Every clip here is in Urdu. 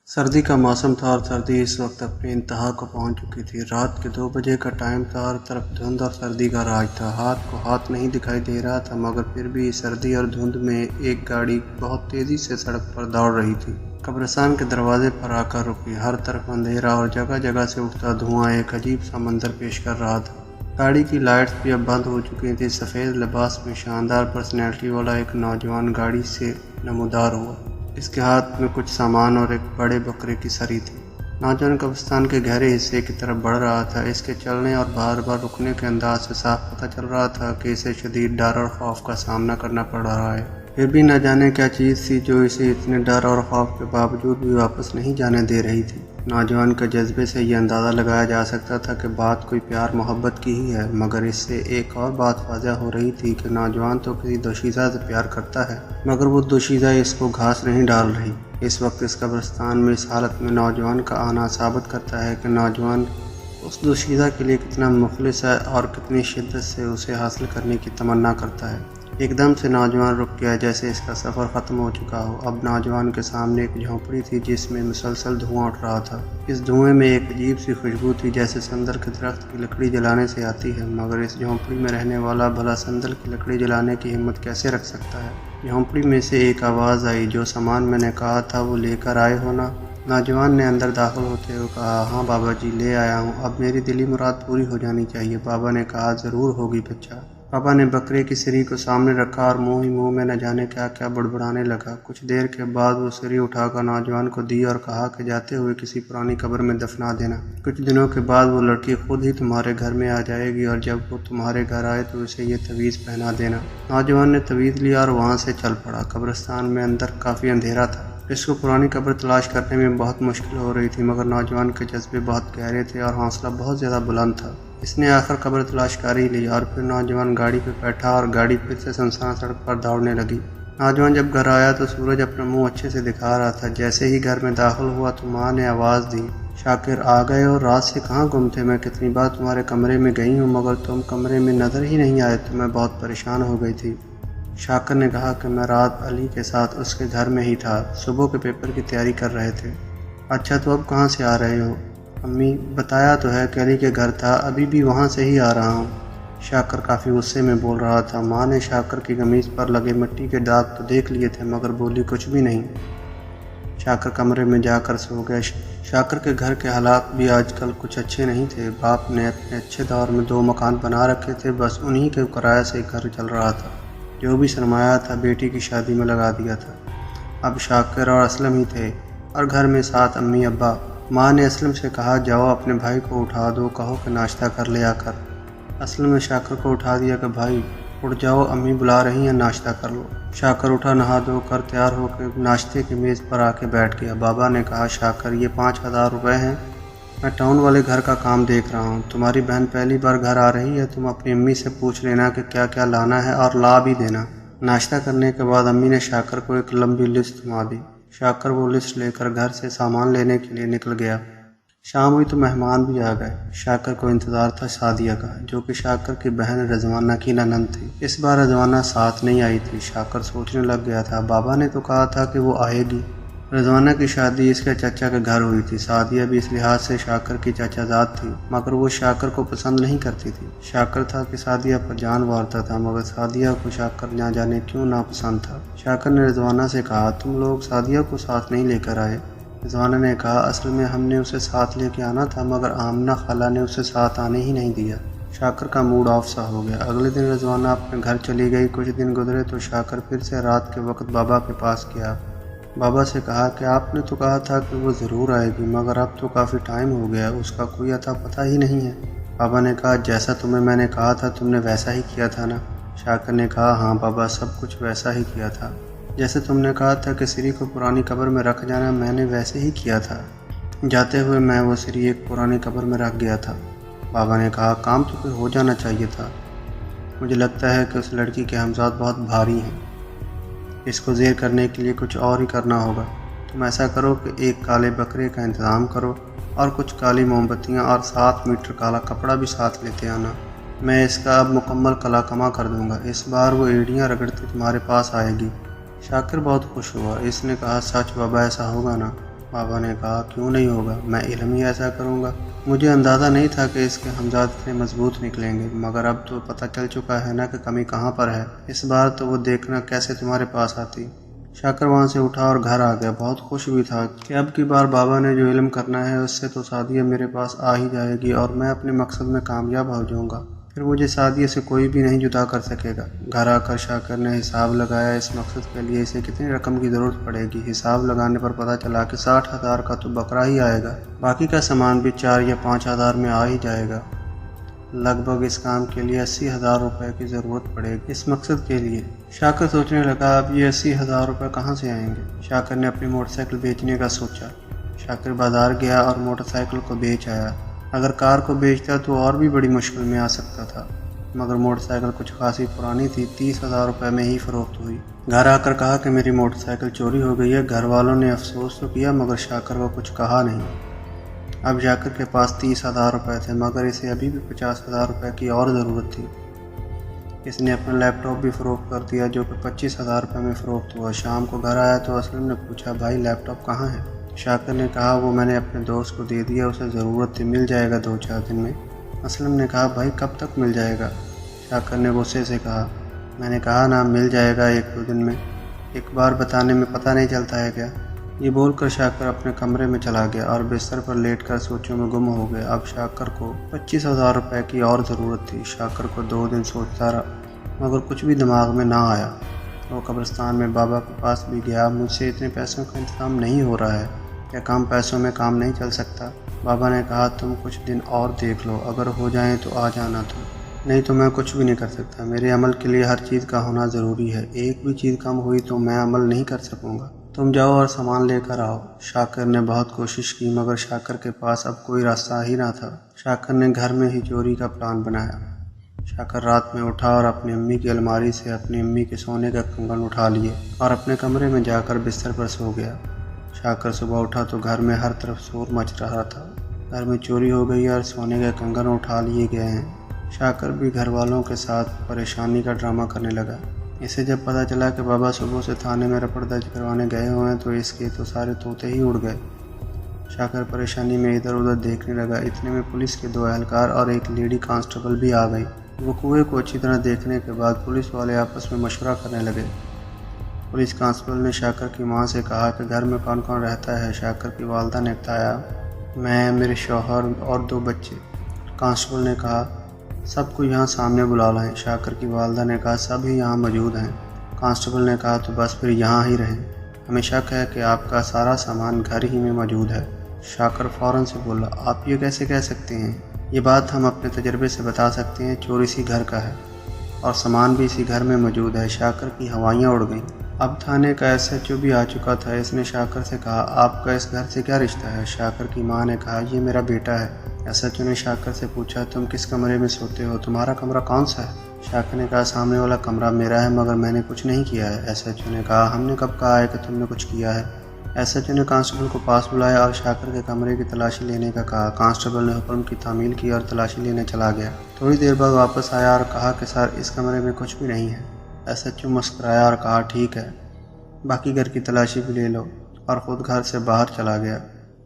سردی کا موسم تھا اور سردی اس وقت اپنی انتہا کو پہنچ چکی تھی۔ رات کے 2 بجے کا ٹائم تھا، ہر طرف دھند اور سردی کا راج تھا۔ ہاتھ کو ہاتھ نہیں دکھائی دے رہا تھا، مگر پھر بھی سردی اور دھند میں ایک گاڑی بہت تیزی سے سڑک پر دوڑ رہی تھی۔ قبرستان کے دروازے پر آ کر رکی۔ ہر طرف اندھیرا اور جگہ جگہ سے اٹھتا دھواں ایک عجیب سا منظر پیش کر رہا تھا۔ گاڑی کی لائٹس بھی اب بند ہو چکی تھی۔ سفید لباس میں شاندار پرسنالٹی والا ایک نوجوان گاڑی سے نمودار ہوا۔ اس کے ہاتھ میں کچھ سامان اور ایک بڑے بکرے کی سری تھی۔ نوجوان قبرستان کے گہرے حصے کی طرف بڑھ رہا تھا۔ اس کے چلنے اور بار بار رکنے کے انداز سے صاف پتہ چل رہا تھا کہ اسے شدید ڈر اور خوف کا سامنا کرنا پڑ رہا ہے۔ پھر بھی نہ جانے کیا چیز تھی جو اسے اتنے ڈر اور خوف کے باوجود بھی واپس نہیں جانے دے رہی تھی۔ نوجوان کے جذبے سے یہ اندازہ لگایا جا سکتا تھا کہ بات کوئی پیار محبت کی ہی ہے، مگر اس سے ایک اور بات واضح ہو رہی تھی کہ نوجوان تو کسی دوشیزہ سے پیار کرتا ہے، مگر وہ دوشیزہ اس کو گھاس نہیں ڈال رہی۔ اس وقت اس قبرستان میں اس حالت میں نوجوان کا آنا ثابت کرتا ہے کہ نوجوان اس دوشیزہ کے لیے کتنا مخلص ہے اور کتنی شدت سے اسے حاصل کرنے کی تمنا کرتا ہے۔ ایک دم سے نوجوان رک گیا، جیسے اس کا سفر ختم ہو چکا ہو۔ اب نوجوان کے سامنے ایک جھونپڑی تھی جس میں مسلسل دھواں اٹھ رہا تھا۔ اس دھوئیں میں ایک عجیب سی خوشبو تھی، جیسے سندل کے درخت کی لکڑی جلانے سے آتی ہے، مگر اس جھونپڑی میں رہنے والا بھلا سندل کی لکڑی جلانے کی ہمت کیسے رکھ سکتا ہے؟ جھونپڑی میں سے ایک آواز آئی، جو سامان میں نے کہا تھا وہ لے کر آئے ہو نا؟ نوجوان نے اندر داخل ہوتے ہوئے کہا، ہاں بابا جی لے آیا ہوں، اب میری دلی مراد پوری ہو جانی چاہیے۔ بابا نے کہا، ضرور ہوگی بچہ۔ بابا نے بکرے کی سری کو سامنے رکھا اور منہ ہی منہ میں نہ جانے کیا کیا بڑبڑانے لگا۔ کچھ دیر کے بعد وہ سری اٹھا کر نوجوان کو دی اور کہا کہ جاتے ہوئے کسی پرانی قبر میں دفنا دینا۔ کچھ دنوں کے بعد وہ لڑکی خود ہی تمہارے گھر میں آ جائے گی، اور جب وہ تمہارے گھر آئے تو اسے یہ تعویذ پہنا دینا۔ نوجوان نے تعویذ لیا اور وہاں سے چل پڑا۔ قبرستان میں اندر کافی اندھیرا تھا۔ اس کو پرانی قبر تلاش کرنے میں بہت مشکل ہو رہی تھی، مگر نوجوان کے جذبے بہت گہرے تھے اور حوصلہ بہت زیادہ بلند تھا۔ اس نے آخر قبر تلاش کر ہی لی، اور پھر نوجوان گاڑی پہ بیٹھا اور گاڑی پھر سے سنسان سڑک پر دوڑنے لگی۔ نوجوان جب گھر آیا تو سورج اپنا منہ اچھے سے دکھا رہا تھا۔ جیسے ہی گھر میں داخل ہوا تو ماں نے آواز دی، شاکر آ گئے ہو؟ رات سے کہاں گم تھے؟ میں کتنی بار تمہارے کمرے میں گئی ہوں، مگر تم کمرے میں نظر ہی نہیں آئے تو میں بہت پریشان ہو گئی تھی۔ شاکر نے کہا کہ میں رات علی کے ساتھ اس کے گھر میں ہی تھا، صبح کے پیپر کی تیاری کر رہے تھے۔ اچھا تو اب کہاں سے آ رہے ہو؟ امی بتایا تو ہے کہ علی کے گھر تھا، ابھی بھی وہاں سے ہی آ رہا ہوں۔ شاکر کافی غصے میں بول رہا تھا۔ ماں نے شاکر کی قمیض پر لگے مٹی کے داغ تو دیکھ لیے تھے، مگر بولی کچھ بھی نہیں۔ شاکر کمرے میں جا کر سو گیا۔ شاکر کے گھر کے حالات بھی آج کل کچھ اچھے نہیں تھے۔ باپ نے اپنے اچھے دور میں 2 مکان بنا رکھے تھے، بس انہی کے کرایہ سے گھر چل رہا تھا۔ جو بھی سرمایہ تھا بیٹی کی شادی میں لگا دیا تھا۔ اب شاکر اور اسلم ہی تھے، اور گھر میں ساتھ امی ابا۔ ماں نے اسلم سے کہا، جاؤ اپنے بھائی کو اٹھا دو، کہو کہ ناشتہ کر لے آ کر۔ اسلم نے شاکر کو اٹھا دیا کہ بھائی اٹھ جاؤ، امی بلا رہی ہیں، ناشتہ کر لو۔ شاکر اٹھا، نہا دھو کر تیار ہو کے ناشتے کی میز پر آ کے بیٹھ گیا۔ بابا نے کہا، شاکر یہ 5000 روپے ہیں، میں ٹاؤن والے گھر کا کام دیکھ رہا ہوں۔ تمہاری بہن پہلی بار گھر آ رہی ہے، تم اپنی امی سے پوچھ لینا کہ کیا کیا لانا ہے اور لا بھی دینا۔ ناشتہ کرنے کے بعد امی نے شاکر کو ایک لمبی لسٹ تھما دی۔ شاکر وہ لسٹ لے کر گھر سے سامان لینے کے لیے نکل گیا۔ شام ہوئی تو مہمان بھی آ گئے۔ شاکر کو انتظار تھا سعدیہ کا، جو کہ شاکر کی بہن رضوانہ کی نند تھی۔ اس بار رضوانہ ساتھ نہیں آئی تھی۔ شاکر سوچنے لگ گیا تھا، بابا نے تو کہا تھا کہ وہ آئے گی۔ رضوانہ کی شادی اس کے چچا کے گھر ہوئی تھی۔ سعدیہ بھی اس لحاظ سے شاکر کی چچا زاد تھی، مگر وہ شاکر کو پسند نہیں کرتی تھی۔ شاکر تھا کہ سعدیہ پر جان وارتا تھا، مگر سعدیہ کو شاکر نہ جانے کیوں ناپسند تھا۔ شاکر نے رضوانہ سے کہا، تم لوگ سعدیہ کو ساتھ نہیں لے کر آئے؟ رضوانہ نے کہا، اصل میں ہم نے اسے ساتھ لے کے آنا تھا، مگر آمنہ خالہ نے اسے ساتھ آنے ہی نہیں دیا۔ شاکر کا موڈ آف سا ہو گیا۔ اگلے دن رضوانہ اپنے گھر چلی گئی۔ کچھ دن گزرے تو شاکر پھر سے رات کے وقت بابا کے پاس گیا۔ بابا سے کہا کہ آپ نے تو کہا تھا کہ وہ ضرور آئے گی، مگر اب تو کافی ٹائم ہو گیا، اس کا کوئی اتا پتہ ہی نہیں ہے۔ بابا نے کہا، جیسا تمہیں میں نے کہا تھا تم نے ویسا ہی کیا تھا نا؟ شاکر نے کہا، ہاں بابا سب کچھ ویسا ہی کیا تھا، جیسے تم نے کہا تھا کہ سری کو پرانی قبر میں رکھ جانا، میں نے ویسے ہی کیا تھا۔ جاتے ہوئے میں وہ سری ایک پرانی قبر میں رکھ گیا تھا۔ بابا نے کہا، کام تو پھر ہو جانا چاہیے تھا۔ مجھے لگتا ہے کہ اس لڑکی کے ہمزاد بہت بھاری ہیں، اس کو زیر کرنے کے لیے کچھ اور ہی کرنا ہوگا۔ تم ایسا کرو کہ ایک کالے بکرے کا انتظام کرو اور کچھ کالی موم بتیاں اور 7 میٹر کالا کپڑا بھی ساتھ لیتے آنا۔ میں اس کا اب مکمل کلا کما کر دوں گا۔ اس بار وہ ایڑیاں رگڑتی تمہارے پاس آئے گی۔ شاکر بہت خوش ہوا۔ اس نے کہا، سچ بابا ایسا ہوگا نا؟ بابا نے کہا کیوں نہیں ہوگا، میں علم ہی ایسا کروں گا۔ مجھے اندازہ نہیں تھا کہ اس کے ہمزاد اتنے مضبوط نکلیں گے، مگر اب تو پتہ چل چکا ہے نا کہ کمی کہاں پر ہے۔ اس بار تو وہ دیکھنا کیسے تمہارے پاس آتی۔ شاکر وہاں سے اٹھا اور گھر آ گیا۔ بہت خوش بھی تھا کہ اب کی بار بابا نے جو علم کرنا ہے اس سے تو سعدیہ میرے پاس آ ہی جائے گی اور میں اپنے مقصد میں کامیاب ہو جاؤں گا۔ پھر مجھے سعدیہ سے کوئی بھی نہیں جدا کر سکے گا۔ گھر آ کر شاکر نے حساب لگایا اس مقصد کے لیے اسے کتنی رقم کی ضرورت پڑے گی۔ حساب لگانے پر پتہ چلا کہ 60,000 کا تو بکرا ہی آئے گا، باقی کا سامان بھی 4 یا 5,000 میں آ ہی جائے گا۔ لگ بھگ اس کام کے لیے 80,000 روپے کی ضرورت پڑے گی۔ اس مقصد کے لیے شاکر سوچنے لگا اب یہ 80,000 روپے کہاں سے آئیں گے۔ شاکر نے اپنی موٹر سائیکل بیچنے کا سوچا۔ شاکر بازار گیا اور موٹر سائیکل کو بیچ آیا۔ اگر کار کو بیچتا تو اور بھی بڑی مشکل میں آ سکتا تھا، مگر موٹر سائیکل کچھ خاصی پرانی تھی، 30,000 روپے میں ہی فروخت ہوئی۔ گھر آ کر کہا کہ میری موٹر سائیکل چوری ہو گئی ہے۔ گھر والوں نے افسوس تو کیا مگر شاکر کو کچھ کہا نہیں۔ اب شاکر کے پاس 30,000 روپے تھے، مگر اسے ابھی بھی 50,000 روپے کی اور ضرورت تھی۔ اس نے اپنا لیپ ٹاپ بھی فروخت کر دیا جو کہ 25,000 روپے میں فروخت ہوا۔ شام کو گھر آیا تو اسلم نے پوچھا بھائی لیپ ٹاپ کہاں ہے؟ شاکر نے کہا وہ میں نے اپنے دوست کو دے دیا، اسے ضرورت تھی، مل جائے گا 2-4 دن میں۔ اسلم نے کہا بھائی کب تک مل جائے گا؟ شاکر نے غصے سے کہا میں نے کہا نا مل جائے گا 1-2 دن میں، ایک بار بتانے میں پتہ نہیں چلتا ہے کیا؟ یہ بول کر شاکر اپنے کمرے میں چلا گیا اور بستر پر لیٹ کر سوچوں میں گم ہو گیا۔ اب شاکر کو 25,000 روپے کی اور ضرورت تھی۔ شاکر کو 2 دن سوچتا رہا مگر کچھ بھی دماغ میں نہ آیا۔ وہ قبرستان میں بابا کے پاس بھی گیا۔ مجھ سے اتنے پیسوں کا انتظام نہیں ہو رہا ہے، کیا کم پیسوں میں کام نہیں چل سکتا؟ بابا نے کہا تم کچھ دن اور دیکھ لو، اگر ہو جائیں تو آ جانا تم، نہیں تو میں کچھ بھی نہیں کر سکتا۔ میرے عمل کے لیے ہر چیز کا ہونا ضروری ہے، ایک بھی چیز کم ہوئی تو میں عمل نہیں کر سکوں گا۔ تم جاؤ اور سامان لے کر آؤ۔ شاکر نے بہت کوشش کی مگر شاکر کے پاس اب کوئی راستہ ہی نہ تھا۔ شاکر نے گھر میں ہی چوری کا پلان بنایا۔ شاکر رات میں اٹھا اور اپنی امی کی الماری سے اپنی امی کے سونے کا کنگن اٹھا لیے اور اپنے کمرے میں جا کر بستر پر سو گیا۔ شاکر صبح اٹھا تو گھر میں ہر طرف شور مچ رہا تھا، گھر میں چوری ہو گئی اور سونے کے کنگن اٹھا لیے گئے ہیں۔ شاکر بھی گھر والوں کے ساتھ پریشانی کا ڈرامہ کرنے لگا۔ اسے جب پتہ چلا کہ بابا صبح سے تھانے میں رپورٹ درج کروانے گئے ہوئے ہیں تو اس کے تو سارے طوطے ہی اڑ گئے۔ شاکر پریشانی میں ادھر ادھر دیکھنے لگا۔ اتنے میں پولیس کے 2 اہلکار اور ایک لیڈی کانسٹیبل بھی آ گئی۔ وقوعے کو اچھی طرح دیکھنے کے بعد پولیس والے آپس میں مشورہ کرنے لگے۔ پولیس کانسٹیبل نے شاکر کی ماں سے کہا کہ گھر میں کون کون رہتا ہے؟ شاکر کی والدہ نے بتایا میں، میرے شوہر اور 2 بچے۔ کانسٹیبل نے کہا سب کو یہاں سامنے بلا لائیں۔ شاکر کی والدہ نے کہا سب ہی یہاں موجود ہیں۔ کانسٹیبل نے کہا تو بس پھر یہاں ہی رہیں، ہمیں شک ہے کہ آپ کا سارا سامان گھر ہی میں موجود ہے۔ شاکر فوراً سے بولا آپ یہ کیسے کہہ سکتے ہیں؟ یہ بات ہم اپنے تجربے سے بتا سکتے ہیں، چور اسی گھر کا ہے اور سامان بھی اسی گھر میں موجود ہے۔ شاکر کی ہوائیاں اڑ گئیں۔ اب تھانے کا SHO بھی آ چکا تھا۔ اس نے شاکر سے کہا آپ کا اس گھر سے کیا رشتہ ہے؟ شاکر کی ماں نے کہا یہ میرا بیٹا ہے۔ SHO نے شاکر سے پوچھا تم کس کمرے میں سوتے ہو؟ تمہارا کمرہ کون سا ہے؟ شاکر نے کہا سامنے والا کمرہ میرا ہے مگر میں نے کچھ نہیں کیا ہے۔ SHO نے کہا ہم نے کب کہا ہے کہ تم نے کچھ کیا ہے؟ SHO نے کانسٹیبل کو پاس بلایا اور شاکر کے کمرے کی تلاشی لینے کا کہا۔ کانسٹیبل نے حکم کی تعمیل کی اور تلاشی لینے چلا گیا۔ تھوڑی دیر بعد واپس آیا اور کہا کہ سر اس کمرے میں کچھ بھی نہیں ہے۔ SHO مسکرایا اور کہا ٹھیک ہے، باقی گھر کی تلاشی بھی لے لو، اور خود گھر سے باہر چلا گیا۔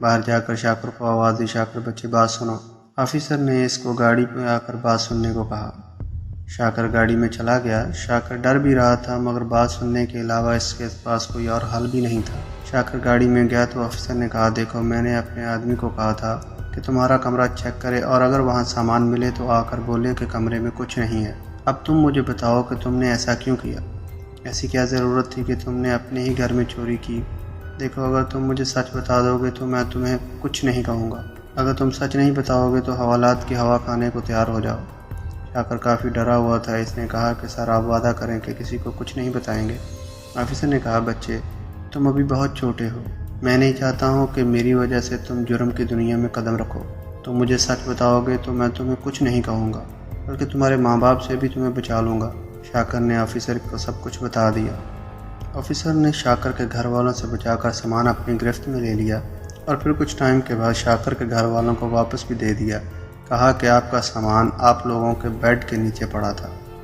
باہر جا کر شاکر کو آواز دی شاکر بچے بات سنو۔ آفیسر نے اس کو گاڑی پہ آ کر بات سننے کو کہا۔ شاکر گاڑی میں چلا گیا۔ شاکر ڈر بھی رہا تھا مگر بات سننے کے علاوہ اس کے پاس کوئی اور حل بھی نہیں تھا۔ شاکر گاڑی میں گیا تو آفیسر نے کہا دیکھو میں نے اپنے آدمی کو کہا تھا کہ تمہارا کمرہ چیک کرے اور اگر وہاں سامان ملے تو آ کر بولے کہ کمرے میں کچھ نہیں ہے۔ اب تم مجھے بتاؤ کہ تم نے ایسا کیوں کیا؟ ایسی کیا ضرورت تھی کہ تم نے اپنے ہی گھر میں چوری کی؟ دیکھو اگر تم مجھے سچ بتا دو گے تو میں تمہیں کچھ نہیں کہوں گا، اگر تم سچ نہیں بتاؤ گے تو حوالات کی ہوا کھانے کو تیار ہو جاؤ۔ شاکر کافی ڈرا ہوا تھا۔ اس نے کہا کہ سر آپ وعدہ کریں کہ کسی کو کچھ نہیں بتائیں گے۔ آفیسر نے کہا بچے تم ابھی بہت چھوٹے ہو، میں نہیں چاہتا ہوں کہ میری وجہ سے تم جرم کی دنیا میں قدم رکھو۔ تم مجھے سچ بتاؤ گے تو میں تمہیں کچھ نہیں کہوں گا بلکہ تمہارے ماں باپ سے بھی تمہیں بچا لوں گا۔ شاکر نے آفیسر کو سب کچھ بتا دیا۔ آفیسر نے شاکر کے گھر والوں سے بچا کر سامان اپنی گرفت میں لے لیا اور پھر کچھ ٹائم کے بعد شاکر کے گھر والوں کو واپس بھی دے دیا۔ کہا کہ آپ کا سامان آپ لوگوں کے بیڈ کے نیچے پڑا تھا۔